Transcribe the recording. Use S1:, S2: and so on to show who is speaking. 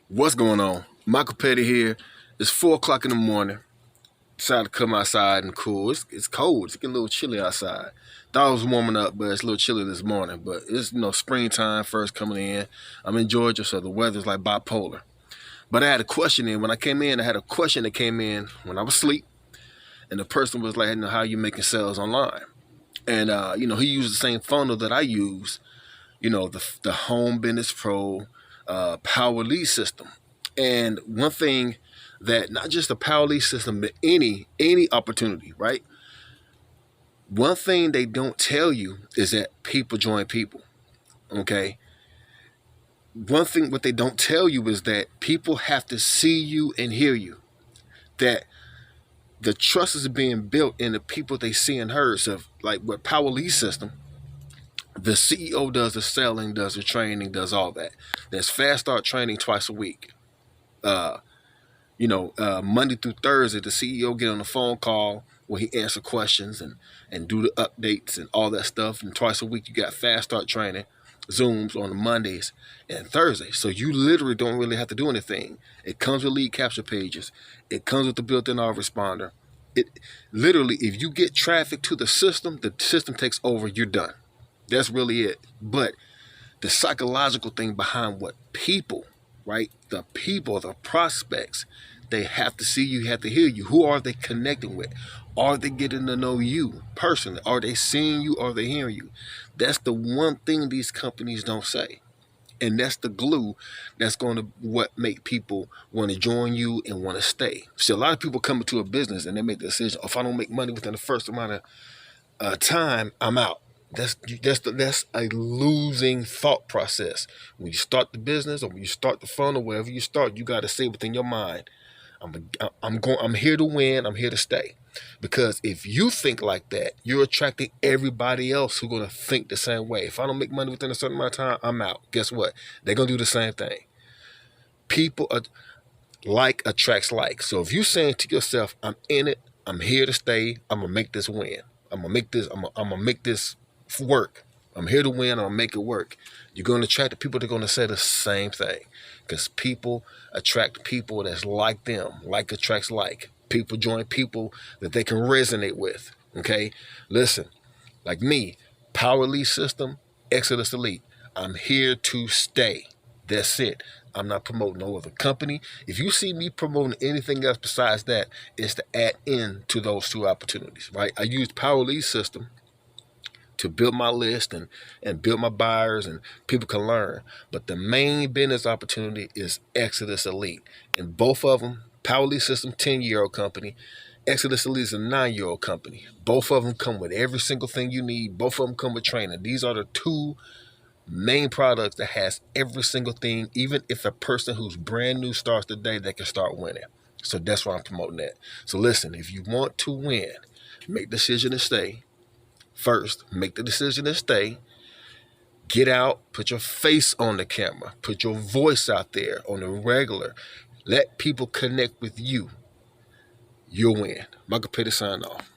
S1: What's going on? Michael Petty here. It's 4 o'clock in the morning. Decided to come outside and cool. It's cold. It's getting a little chilly outside. Thought it was warming up, but it's a little chilly this morning. But it's springtime first coming in. I'm in Georgia, so the weather's like bipolar. But I had a question in when I came in. I had a question that came in when I was asleep, and the person was like, "How you making sales online?" And he used the same funnel that I use. The Home Business Pro Power Lead System. And one thing that not just the Power Lead System, but any opportunity, right? One thing they don't tell you is that people join people. Okay. One thing what they don't tell you is that people have to see you and hear you. That the trust is being built in the people they see and heard. So like with Power Lead System, the CEO does the selling, does the training, does all that. There's fast start training twice a week. Uh, Monday through Thursday, the CEO get on a phone call where he answer questions and do the updates and all that stuff. And twice a week, you got fast start training, Zooms on the Mondays and Thursdays. So you literally don't really have to do anything. It comes with lead capture pages. It comes with the built-in autoresponder. It literally, if you get traffic to the system takes over. You're done. That's really it. But the psychological thing behind what people, right? The people, the prospects, they have to see you, have to hear you. Who are they connecting with? Are they getting to know you personally? Are they seeing you? Are they hearing you? That's the one thing these companies don't say. And that's the glue that's going to what make people want to join you and want to stay. See, a lot of people come into a business and they make the decision, if I don't make money within the first amount of time, I'm out. That's a losing thought process. When you start the business or when you start the fund or wherever you start, you got to say within your mind, I'm here to win. I'm here to stay. Because if you think like that, you're attracting everybody else who's going to think the same way. If I don't make money within a certain amount of time, I'm out. Guess what? They're going to do the same thing. People are like attracts like. So if you're saying to yourself, I'm in it, I'm here to stay, I'm gonna make this win. I'm gonna make this work. I'm here to win, I'm gonna make it work. You're gonna attract the people that are gonna say the same thing. Because people attract people that's like them. Like attracts like. People join people that they can resonate with. Okay? Listen, like me, Power Lead System, Exitus Elite. I'm here to stay. That's it. I'm not promoting no other company. If you see me promoting anything else besides that, it's to add in to those two opportunities, right? I used Power Lead System to build my list and build my buyers and people can learn. But the main business opportunity is Exitus Elite. And both of them, Power Lead System, 10-year-old company. Exitus Elite is a 9-year-old company. Both of them come with every single thing you need. Both of them come with training. These are the two main products that has every single thing, even if a person who's brand new starts today, they can start winning. So that's why I'm promoting that. So listen, if you want to win, make the decision to stay. First, make the decision to stay. Get out, put your face on the camera, put your voice out there on the regular. Let people connect with you. You'll win. Michael Petty sign off.